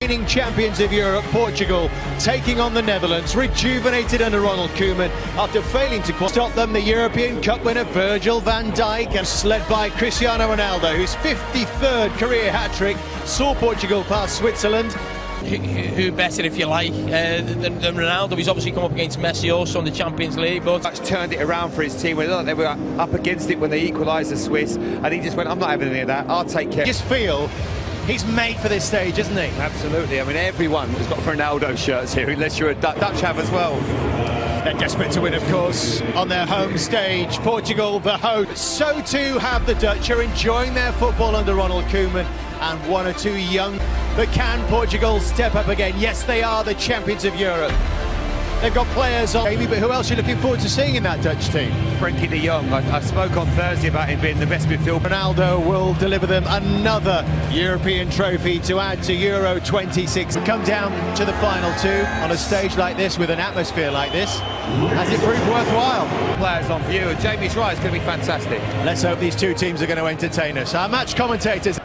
reigning champions of Europe, Portugal, taking on the Netherlands, rejuvenated under Ronald Koeman after failing to stop them. The European Cup winner Virgil van Dijk, and led by Cristiano Ronaldo, whose 53rd career hat-trick saw Portugal pass Switzerland. Who better, if you like, than Ronaldo? He's obviously come up against Messi also in the Champions League, but that's turned it around for his team. They were up against it when they equalised the Swiss, and he just went, I'm not having any of that, I'll take care. I just feel he's made for this stage, isn't he? Absolutely. I mean, everyone has got Ronaldo shirts here, unless you're a Dutch have as well. They're desperate to win, of course, on their home stage. Portugal, the host. So too have the Dutch, are enjoying their football under Ronald Koeman, and one or two young. But can Portugal step up again? Yes, they are the champions of Europe. They've got players on, but who else are you looking forward to seeing in that Dutch team? Frankie de Jong. I spoke on Thursday about him being the best midfielder. Ronaldo will deliver them another European trophy to add to Euro 26. Come down to the final two on a stage like this with an atmosphere like this. Has it proved worthwhile? Players on view, and Jamie's right, it's going to be fantastic. Let's hope these two teams are going to entertain us. Our match commentators.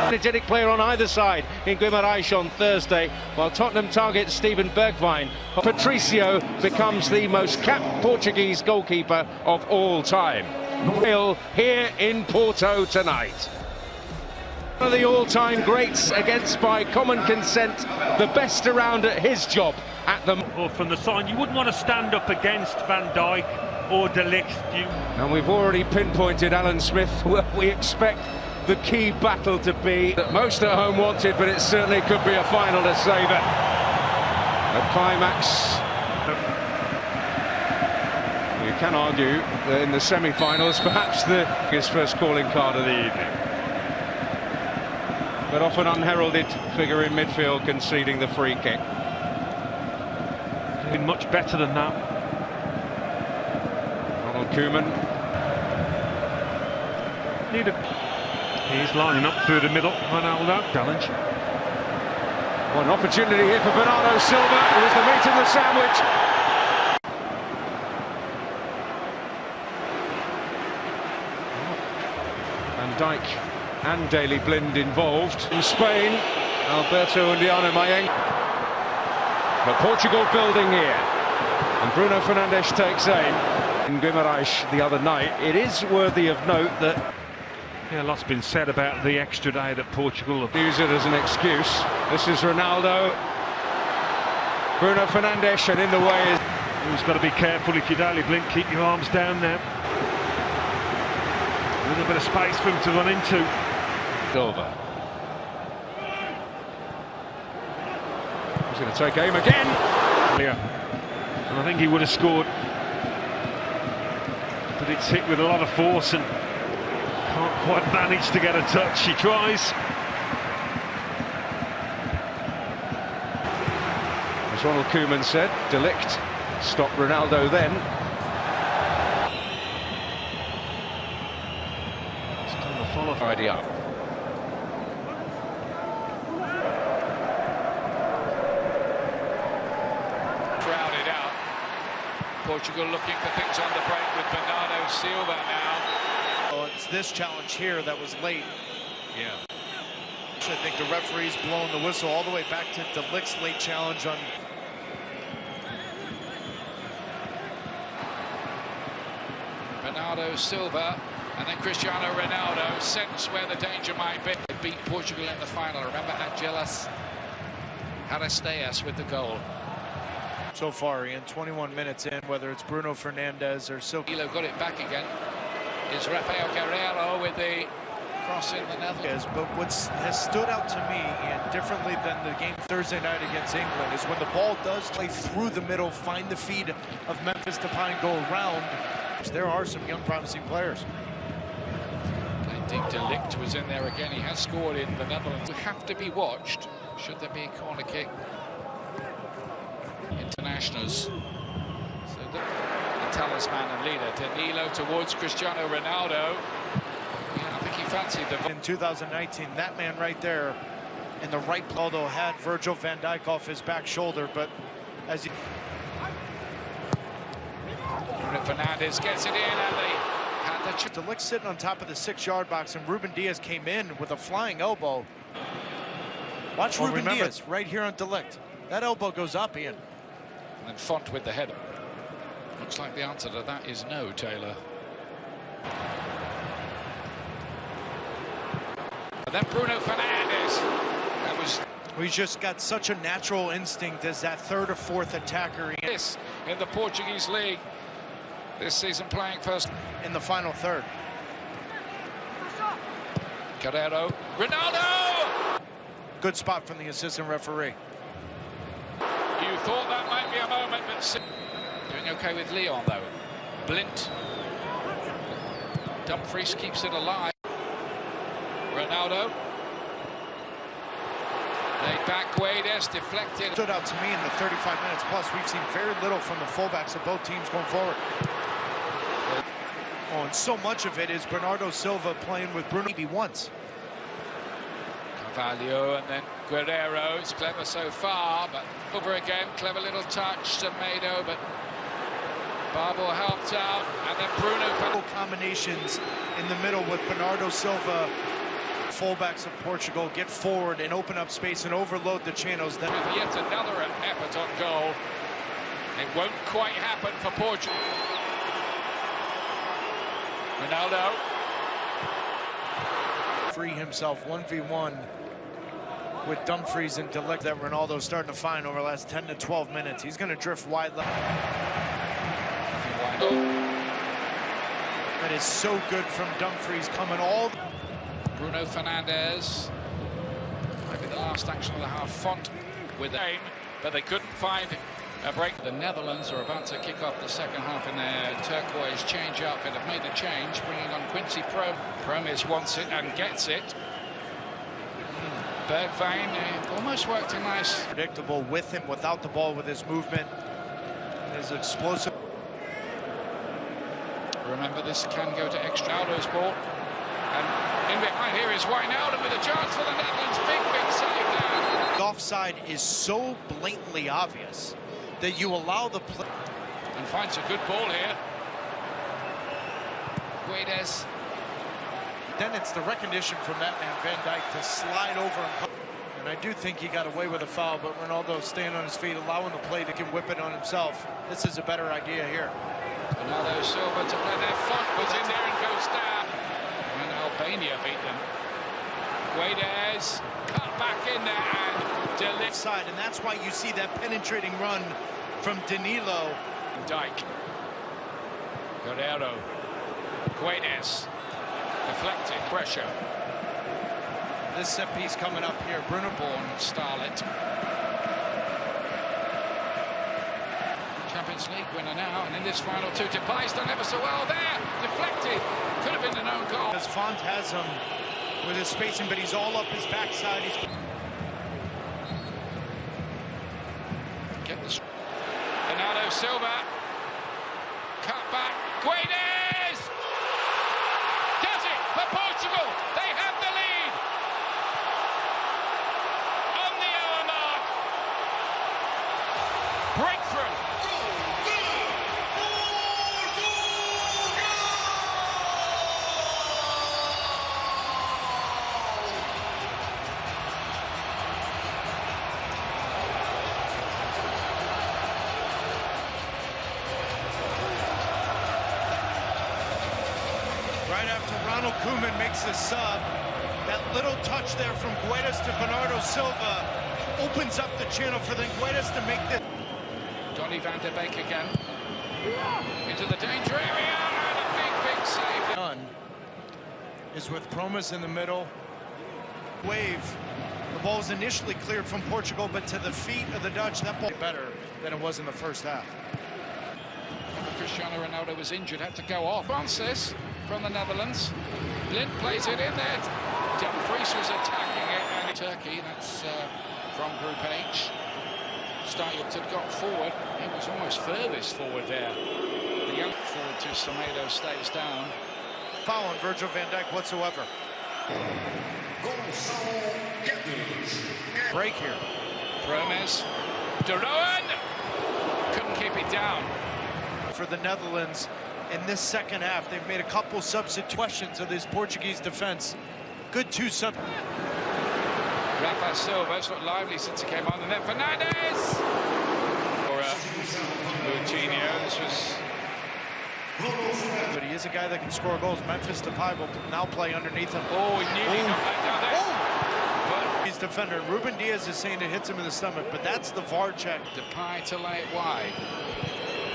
Energetic player on either side in Guimarães on Thursday, while Tottenham targets Steven Bergwijn. Patricio becomes the most capped Portuguese goalkeeper of all time. Here in Porto tonight. One of the all-time greats against, by common consent, the best around at his job at the... Or from the side, you wouldn't want to stand up against Van Dijk or De Ligt. And we've already pinpointed Alan Smith. We expect the key battle to be that most at home wanted, but it certainly could be a final to save it. A climax. You can argue that in the semi-finals, perhaps his first calling card of the evening. But often unheralded figure in midfield conceding the free kick. Been much better than that. Ronald Koeman. He's lining up through the middle. Ronaldo. Challenge. One opportunity here for Bernardo Silva. It was the meat in the sandwich. Van Dijk and Daley Blind involved. In Spain, Alberto and Diana Mayeng. But Portugal building here. And Bruno Fernandes takes aim. In Guimarães the other night, it is worthy of note that... Yeah, a lot's been said about the extra day that Portugal have used it as an excuse. This is Ronaldo. Bruno Fernandes, and in the way is... Who's got to be careful if you're Daley Blind, keep your arms down now. A little bit of space for him to run into. Silva. He's going to take aim again. Yeah. And I think he would have scored. But it's hit with a lot of force and can't quite manage to get a touch. He tries. As Ronald Koeman said, De Ligt stopped Ronaldo then. Still the follow Friday up. Crowded out. Portugal looking for things on the break with Bernardo Silva now. Oh, it's this challenge here that was late. Yeah. I think the referee's blown the whistle all the way back to De Ligt's late challenge on... Bernardo Silva and then Cristiano Ronaldo sense where the danger might be. They beat Portugal in the final. Remember Angelas Aristeas with the goal. So far, Ian, 21 minutes in, whether it's Bruno Fernandes or Silva. Ilo got it back again. Is Rafael Guerreiro with the cross in the Netherlands. But what has stood out to me, and differently than the game Thursday night against England, is when the ball does play through the middle, find the feet of Memphis Depay and go around. There are some young promising players. I think De Ligt was in there again. He has scored in the Netherlands. We have to be watched should there be a corner kick. Internationals. So the talisman and leader. Danilo towards Cristiano Ronaldo. Yeah, I think he fancied the... In 2019, that man right there in the right, although had Virgil van Dijk off his back shoulder, but as he... Bruno Fernandes gets it in, and they had the... De Ligt sitting on top of the 6-yard box, and Ruben Diaz came in with a flying elbow. Watch Ruben Diaz right here on De Ligt. That elbow goes up, Ian. And Font with the header. Looks like the answer to that is no, Taylor. And then Bruno Fernandes. That was... He's just got such a natural instinct as that third or fourth attacker. This in the Portuguese league this season, playing first in the final third. Guerrero, Ronaldo! Good spot from the assistant referee. You thought that might be a moment, but doing okay with Leon though. Blint. Dumfries keeps it alive. Ronaldo. Laid back, Guedes deflected. Stood out to me in the 35 minutes plus. We've seen very little from the fullbacks of both teams going forward. Oh, and so much of it is Bernardo Silva playing with Bruno maybe once. Carvalho and then Guerrero. It's clever so far, but over again, clever little touch, Semedo, but Barbo helped out, and then Bruno. Combinations in the middle with Bernardo Silva. Fullbacks of Portugal get forward and open up space and overload the channels. Then with yet another effort on goal. It won't quite happen for Portugal. Ronaldo. Free himself 1v1 with Dumfries and De Ligt that Ronaldo's starting to find over the last 10 to 12 minutes. He's going to drift wide left. That is so good from Dumfries coming all... Bruno Fernandes. Maybe the last action of the half. Font with the aim, but they couldn't find a break. The Netherlands are about to kick off the second half in their turquoise change-up and have made the change, bringing on Quincy Promes wants it and gets it. Bergwijn almost worked a nice... Predictable with him, without the ball, with his movement, his explosive. Remember, this can go to extra. Aldo's ball. And in behind here is Wijnaldum with a chance for the Netherlands. Big save there. The offside is so blatantly obvious that you allow the play. And finds a good ball here. Guedes. Then it's the recognition from that man, Van Dijk, to slide over and I do think he got away with a foul, but Ronaldo staying on his feet, allowing the play to can whip it on himself. This is a better idea here. Bernardo Silva to play there. Font was in there and goes down. And Albania beat them. Guedes cut back in there and De Ligt side, and that's why you see that penetrating run from Danilo. Dijk. Guerrero. Guedes. Deflected. Pressure. This set piece coming up here. Bruno Born Starlet. Champions League winner now, and in this final two, Depay's done ever so well there. Deflected. Could have been an own goal. As Font has him with his spacing, but he's all up his backside. He's... Get this. Bernardo Silva. Cut back. Guedes! Does it for Portugal. They have the lead. On the hour mark. Breakthrough. Right after Ronald Koeman makes the sub, that little touch there from Guedes to Bernardo Silva opens up the channel for the Guedes to make the... Donny van der Beek again. Into the danger area, and a big save. Done is with Promes in the middle. Wave. The ball was initially cleared from Portugal, but to the feet of the Dutch, that ball better than it was in the first half. Cristiano Ronaldo was injured, had to go off. Francis from the Netherlands. Blind plays it in there. Dumfries was attacking it, and Turkey, that's from Group H. Started got forward. He was almost furthest forward there. Young forward to Semedo stays down. Foul on Virgil van Dijk whatsoever. Break here. Promes. De Roon! Couldn't keep it down. For the Netherlands in this second half, they've made a couple substitutions of this Portuguese defense. Good two sub. Rafa Silva's looked lively since he came on, and then Fernandes! Or Coutinho, this was... But he is a guy that can score goals. Memphis Depay will now play underneath him. Oh, he nearly got that down there. But he's defender. Ruben Diaz is saying it hits him in the stomach, but that's the VAR check. Depay to lay it wide.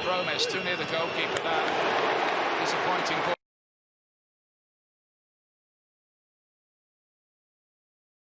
Promes too near the goalkeeper there. Disappointing.